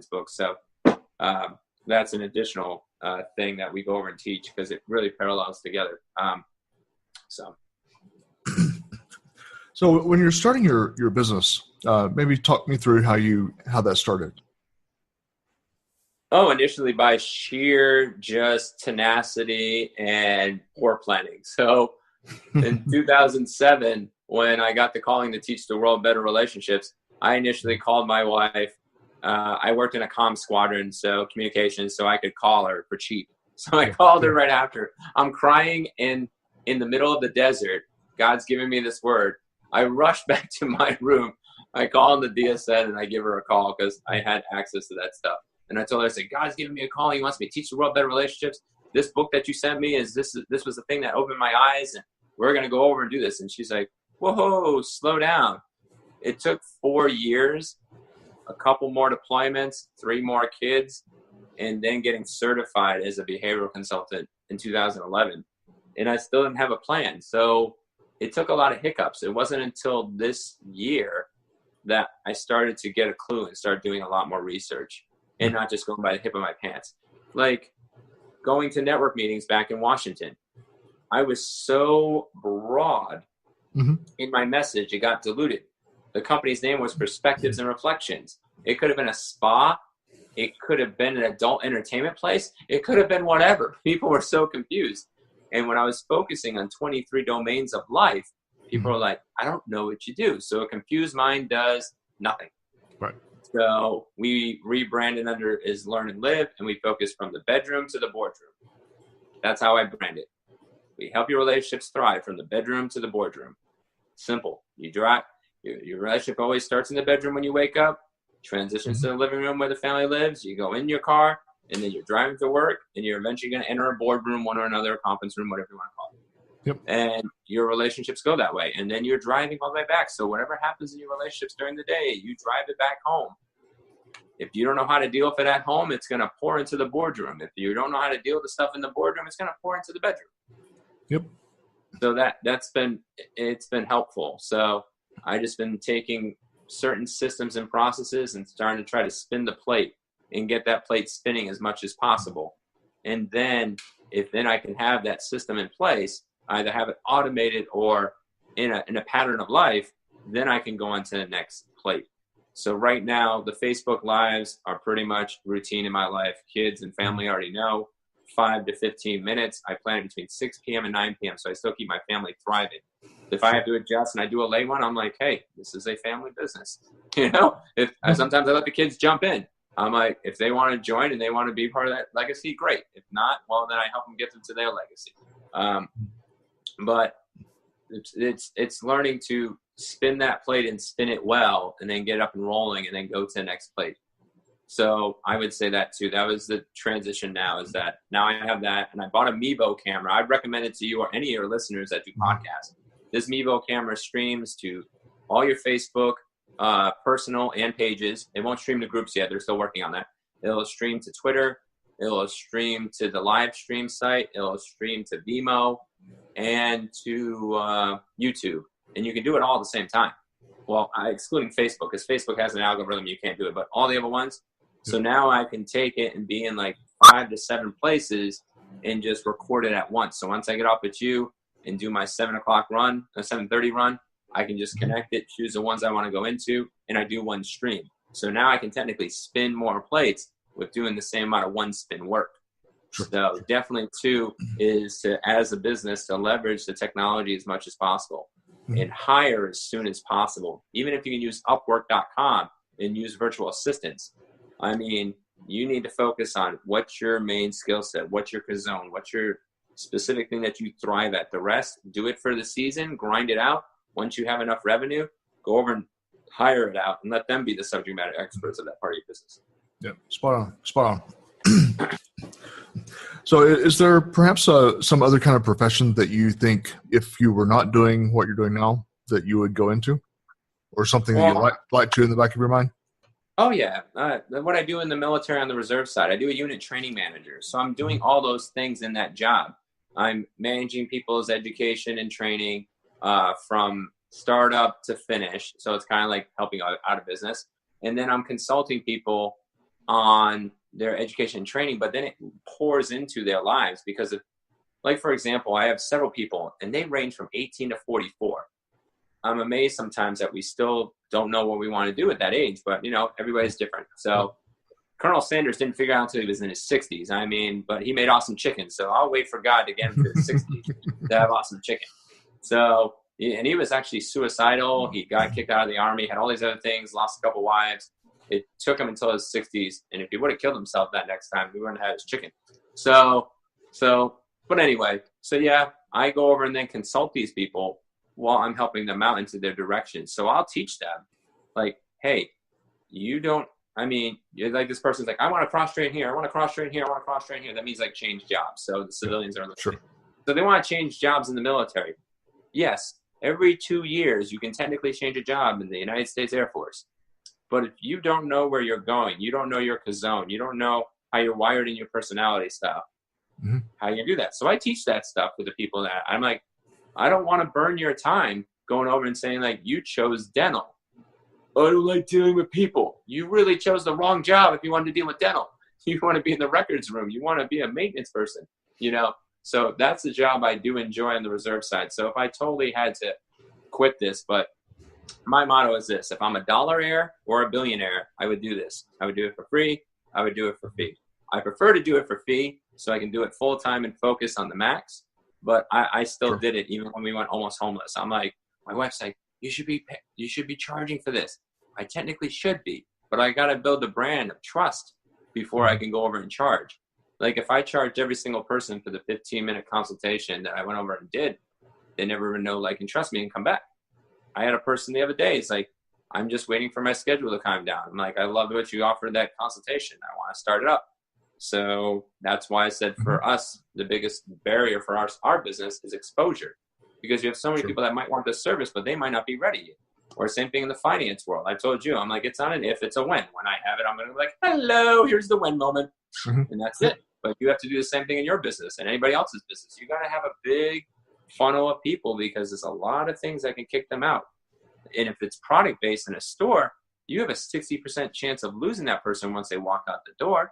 books. So that's an additional thing that we go over and teach because it really parallels together. So when you're starting your business, maybe talk me through how that started. Oh, initially by sheer just tenacity and poor planning. So in 2007, when I got the calling to teach the world better relationships, I initially called my wife. I worked in a comm squadron, so communications, so I could call her for cheap. So I called her right after. I'm crying in the middle of the desert. God's giving me this word. I rushed back to my room. I called the DSN and I give her a call because I had access to that stuff. And I told her, I said, God's giving me a call. He wants me to teach the world better relationships. This book that you sent me this was the thing that opened my eyes, and we're going to go over and do this. And she's like, whoa, slow down. It took 4 years, a couple more deployments, 3 more kids, and then getting certified as a behavioral consultant in 2011. And I still didn't have a plan. So it took a lot of hiccups. It wasn't until this year that I started to get a clue and start doing a lot more research and not just going by the hip of my pants. Like going to network meetings back in Washington. I was so broad in my message, it got diluted. The company's name was Perspectives and Reflections. It could have been a spa. It could have been an adult entertainment place. It could have been whatever. People were so confused. And when I was focusing on 23 domains of life, people were like, I don't know what you do. So a confused mind does nothing. Right. So we rebranded under is Learn and Live, and we focus from the bedroom to the boardroom. That's how I brand it. We help your relationships thrive from the bedroom to the boardroom. Simple. You drive. Your relationship always starts in the bedroom when you wake up, transitions to the living room where the family lives. You go in your car, and then you're driving to work, and you're eventually going to enter a boardroom, one or another, a conference room, whatever you want to call it. Yep. And your relationships go that way. And then you're driving all the way back. So whatever happens in your relationships during the day, you drive it back home. If you don't know how to deal with it at home, it's going to pour into the boardroom. If you don't know how to deal with the stuff in the boardroom, it's going to pour into the bedroom. Yep. So it's been helpful. So I just been taking certain systems and processes and starting to try to spin the plate and get that plate spinning as much as possible. And then if I can have that system in place, either have it automated or in a pattern of life, then I can go on to the next plate. So right now, the Facebook Lives are pretty much routine in my life. Kids and family already know 5 to 15 minutes. I plan it between 6 p.m. and 9 p.m. So I still keep my family thriving. If I have to adjust and I do a late one, I'm like, hey, this is a family business. Sometimes I let the kids jump in. I'm like, if they want to join and they want to be part of that legacy, great. If not, well, then I help them get them to their legacy. But it's learning to spin that plate and spin it well, and then get up and rolling, and then go to the next plate. So I would say that too. That was the transition. Now is that now I have that, and I bought a Mevo camera. I'd recommend it to you or any of your listeners that do podcasts. This Mevo camera streams to all your Facebook, personal and pages. It won't stream to groups yet. They're still working on that. It'll stream to Twitter. It'll stream to the live stream site. It'll stream to Vimeo and to YouTube. And you can do it all at the same time. Well, excluding Facebook, because Facebook has an algorithm, you can't do it, but all the other ones. So now I can take it and be in like 5 to 7 places and just record it at once. So once I get off with you and do my 7 o'clock run, a 7:30 run, I can just connect it, choose the ones I want to go into, and I do one stream. So now I can technically spin more plates with doing the same amount of one spin work. So definitely too is to, as a business, to leverage the technology as much as possible and hire as soon as possible. Even if you can use Upwork.com and use virtual assistants. I mean, you need to focus on what's your main skill set, what's your zone, what's your specific thing that you thrive at. The rest, do it for the season, grind it out. Once you have enough revenue, go over and hire it out and let them be the subject matter experts of that part of your business. Yeah, spot on. So is there perhaps some other kind of profession that you think if you were not doing what you're doing now that you would go into, or something that you like to in the back of your mind? Oh, yeah. What I do in the military on the reserve side, I do a unit training manager. So I'm doing all those things in that job. I'm managing people's education and training from startup to finish. So it's kind of like helping out of business. And then I'm consulting people on their education and training, but then it pours into their lives because of, like, for example, I have several people and they range from 18 to 44. I'm amazed sometimes that we still don't know what we want to do at that age, but everybody's different. So Colonel Sanders didn't figure out until he was in his 60s. I mean, but he made awesome chicken. So I'll wait for God to get him to his 60s to have awesome chicken. So, and he was actually suicidal. He got kicked out of the army, had all these other things, lost a couple wives. It took him until his 60s. And if he would have killed himself that next time, we wouldn't have had his chicken. But anyway, so yeah, I go over and then consult these people while I'm helping them out into their direction. So I'll teach them, like, hey, you're like, this person's like, I want to cross-train here. I want to cross-train here. I want to cross-train here. That means like change jobs. So the civilians are listening. Sure. So they want to change jobs in the military. Yes, every 2 years, you can technically change a job in the United States Air Force. But if you don't know where you're going, you don't know your zone, you don't know how you're wired in your personality style, how you do that. So I teach that stuff with the people that I'm like, I don't want to burn your time going over and saying, like, you chose dental. I don't like dealing with people. You really chose the wrong job if you wanted to deal with dental. You want to be in the records room. You want to be a maintenance person, So that's the job I do enjoy on the reserve side. So if I totally had to quit this, but my motto is this: if I'm a dollaraire or a billionaire, I would do this. I would do it for free. I would do it for fee. I prefer to do it for fee so I can do it full time and focus on the max. But I still did it even when we went almost homeless. I'm like, my wife's like, you should be charging for this. I technically should be, but I got to build a brand of trust before I can go over and charge. Like, if I charged every single person for the 15-minute consultation that I went over and did, they never even know, like, and trust me and come back. I had a person the other day. It's like, I'm just waiting for my schedule to calm down. I'm like, I love what you offered that consultation. I want to start it up. So that's why I said for us, the biggest barrier for our business is exposure, because you have so many people that might want this service, but they might not be ready. Or same thing in the finance world. I told you, I'm like, it's not an if, it's a when. When I have it, I'm going to be like, hello, here's the when moment. And that's it. But you have to do the same thing in your business and anybody else's business. You got to have a big funnel of people, because there's a lot of things that can kick them out. And if it's product based in a store, you have a 60% chance of losing that person once they walk out the door.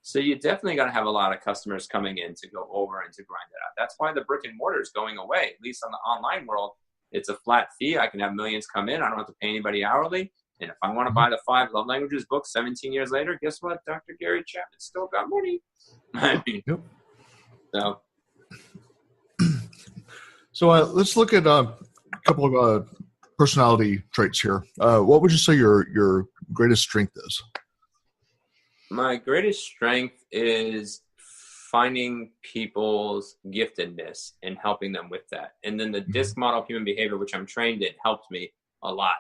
So you definitely got to have a lot of customers coming in to go over and to grind it out. That's why the brick and mortar is going away. At least on the online world, it's a flat fee. I can have millions come in. I don't have to pay anybody hourly. And if I want to buy the 5 love languages book 17 years later, guess what? Dr. Gary Chapman still got money. I mean, So let's look at a couple of personality traits here. What would you say your greatest strength is? My greatest strength is finding people's giftedness and helping them with that. And then the DISC model of human behavior, which I'm trained in, helped me a lot.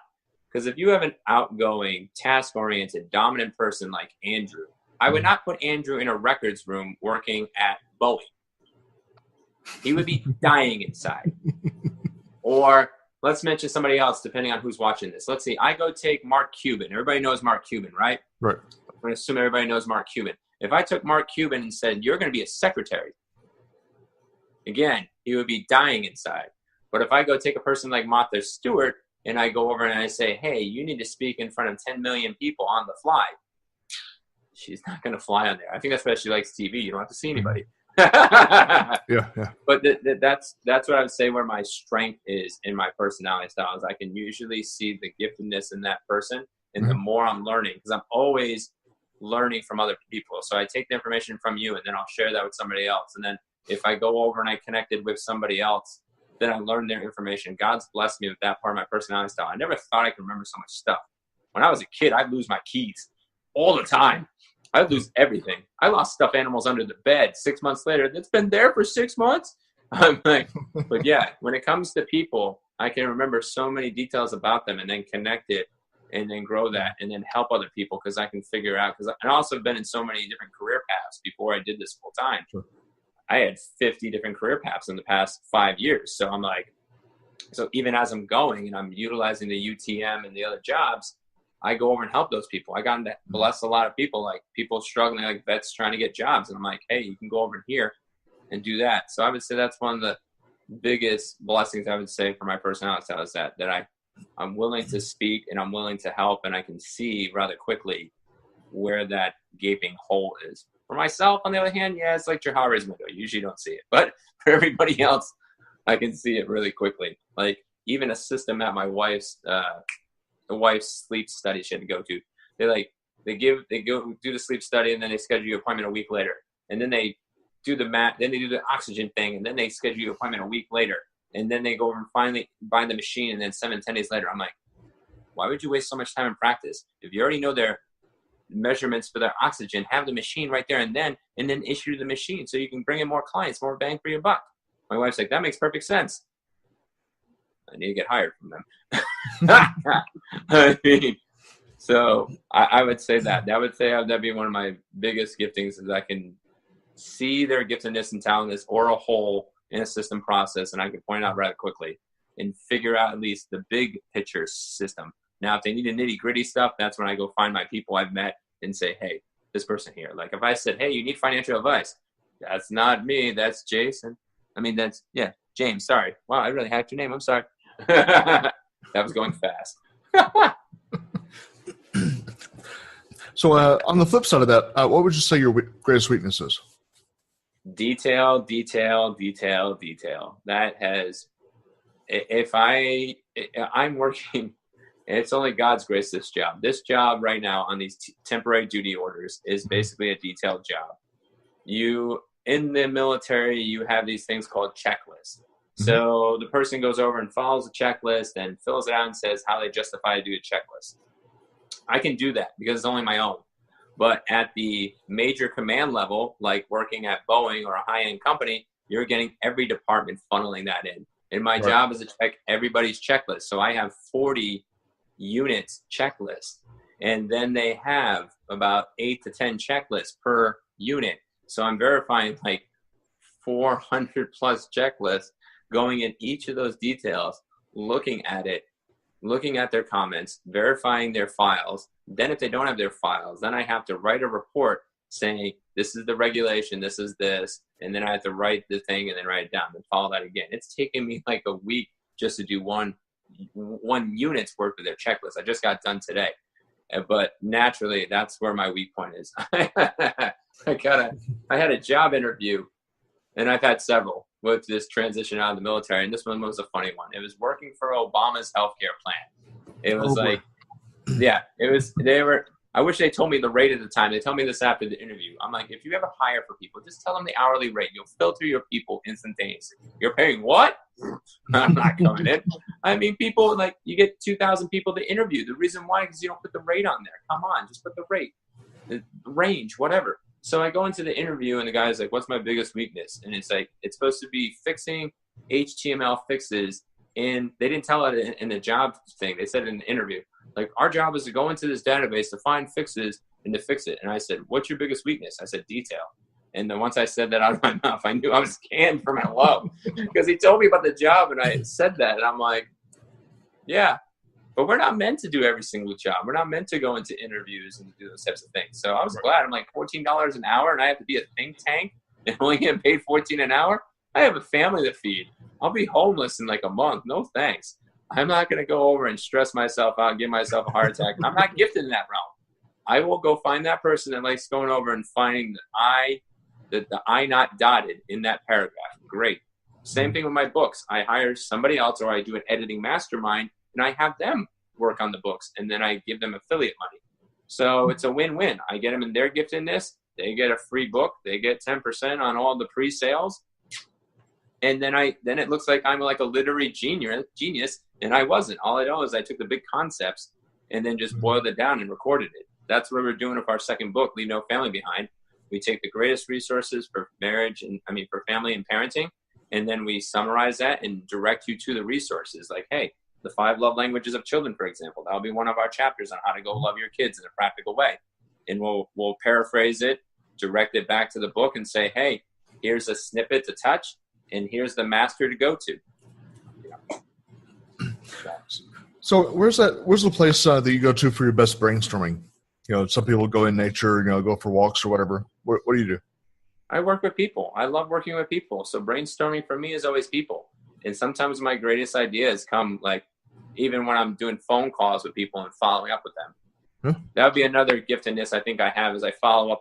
Because if you have an outgoing, task-oriented, dominant person like Andrew, I would not put Andrew in a records room working at Boeing. He would be dying inside. Or let's mention somebody else, depending on who's watching this. Let's see. I go take Mark Cuban. Everybody knows Mark Cuban, right? Right. I'm going to assume everybody knows Mark Cuban. If I took Mark Cuban and said, you're going to be a secretary, again, he would be dying inside. But if I go take a person like Martha Stewart and I go over and I say, hey, you need to speak in front of 10 million people on the fly, she's not going to fly on there. I think that's why she likes TV. You don't have to see anybody. Yeah. But that's what I would say where my strength is in my personality style is I can usually see the giftedness in that person. And the more I'm learning, because I'm always learning from other people. So I take the information from you and then I'll share that with somebody else. And then if I go over and I connected with somebody else, then I learn their information. God's blessed me with that part of my personality style. I never thought I could remember so much stuff. When I was a kid, I'd lose my keys all the time. I'd lose everything. I lost stuffed animals under the bed 6 months later. It's been there for 6 months. I'm like, but yeah, when it comes to people, I can remember so many details about them and then connect it and then grow that and then help other people because I can figure out. Because I also have been in so many different career paths before I did this full time. Sure. I had 50 different career paths in the past 5 years. So I'm like, so even as I'm going and I'm utilizing the UTM and the other jobs, I go over and help those people. I got to bless a lot of people, like people struggling, like vets trying to get jobs. And I'm like, hey, you can go over here and do that. So I would say that's one of the biggest blessings I would say for my personality style is that I'm willing to speak and I'm willing to help and I can see rather quickly where that gaping hole is. For myself, on the other hand, yeah, it's like Johari's window. You usually don't see it. But for everybody else, I can see it really quickly. Like even a system at my wife's sleep study she had to go to. They go do the sleep study, and then they schedule your appointment a week later. And then they do the then they do the oxygen thing, and then they schedule your appointment a week later. And then they go over and finally buy the machine, and then 7-10 days later, I'm like, why would you waste so much time in practice? If you already know their measurements for their oxygen, have the machine right there and then issue the machine so you can bring in more clients, more bang for your buck. My wife's like, that makes perfect sense. I need to get hired from them. I mean, so I would say that'd be one of my biggest giftings, is I can see their giftedness and talentness or a hole in a system process, and I can point it out rather quickly and figure out at least the big picture system. Now, if they need the nitty gritty stuff, that's when I go find my people I've met and say, hey, this person here. Like if I said, hey, you need financial advice, that's not me, that's Jason. I mean, James, sorry. Wow, I really hacked your name. I'm sorry. That was going fast. So on the flip side of that, what would you say your greatest weakness is? Detail. That has, I'm working, it's only God's grace, this job right now on these temporary duty orders is basically a detailed job. In the military, you have these things called checklists. So the person goes over and follows the checklist and fills it out and says how they justify to do a checklist. I can do that because it's only my own. But at the major command level, like working at Boeing or a high-end company, you're getting every department funneling that in. And my job is to check everybody's checklist. So I have 40 units checklist. And then they have about 8 to 10 checklists per unit. So I'm verifying like 400 plus checklists, going in each of those details, looking at it, looking at their comments, verifying their files. Then if they don't have their files, then I have to write a report saying, this is the regulation, this is this, and then I have to write the thing and then write it down and follow that again. It's taken me like a week just to do one unit's worth of their checklist. I just got done today. But naturally, that's where my weak point is. I had a job interview, and I've had several with this transition out of the military, and this one was a funny one. It was working for Obama's healthcare plan. It was I wish they told me the rate at the time. They told me this after the interview. I'm like, if you ever hire for people, just tell them the hourly rate. You'll filter your people instantaneously. You're paying what? I'm not coming in. I mean, people, like, you get 2,000 people to interview. The reason why is you don't put the rate on there. Come on, just put the rate, the range, whatever. So I go into the interview, and the guy's like, what's my biggest weakness? And it's like, it's supposed to be fixing HTML fixes. And they didn't tell it in the job thing. They said it in the interview. Like, our job is to go into this database to find fixes and to fix it. And I said, what's your biggest weakness? I said, detail. And then once I said that out of my mouth, I knew I was canned for my low. Because he told me about the job, and I said that. And I'm like, yeah, but we're not meant to do every single job. We're not meant to go into interviews and do those types of things. So I was glad. I'm like, $14 an hour, and I have to be a think tank and only get paid $14 an hour? I have a family to feed. I'll be homeless in like a month. No thanks. I'm not going to go over and stress myself out and give myself a heart attack. I'm not gifted in that realm. I will go find that person that likes going over and finding the I not dotted in that paragraph. Great. Same thing with my books. I hire somebody else, or I do an editing mastermind, and I have them work on the books, and then I give them affiliate money. So it's a win-win. I get them in their giftedness. They get a free book. They get 10% on all the pre-sales. And then it looks like I'm like a literary genius, and I wasn't. All I know is I took the big concepts and then just boiled it down and recorded it. That's what we're doing with our second book, Leave No Family Behind. We take the greatest resources for for family and parenting, and then we summarize that and direct you to the resources. Like, hey, the 5 love languages of children, for example. That'll be one of our chapters on how to go love your kids in a practical way. And we'll paraphrase it, direct it back to the book, and say, hey, here's a snippet to touch, and here's the master to go to. So where's the place that you go to for your best brainstorming? You know, some people go in nature, go for walks or whatever. What do you do? I work with people. I love working with people. So brainstorming for me is always people. And sometimes my greatest ideas come like even when I'm doing phone calls with people and following up with them. That would be another giftedness I think I have, is I follow up